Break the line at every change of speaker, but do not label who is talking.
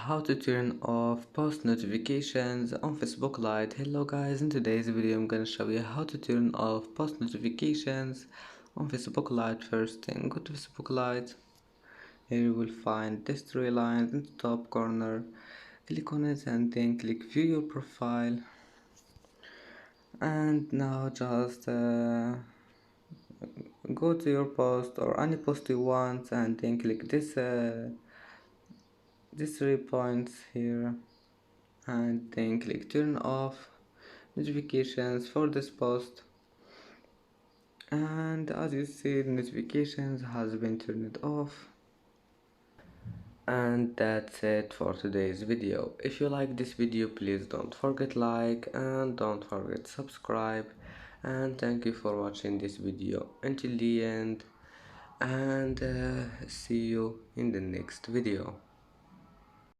how to turn off post notifications on Facebook Lite. Hello guys, in today's video I'm gonna show you how to turn off post notifications on Facebook Lite. First thing, go to Facebook Lite. Here you will find this three lines in the top corner. Click on it and then click view your profile, and now just go to your post or any post you want and then click these 3 points here and then click turn off notifications for this post, and as you see the notifications has been turned off. And that's it for today's video. If you like this video, please don't forget like and don't forget subscribe, and thank you for watching this video until the end, and see you in the next video.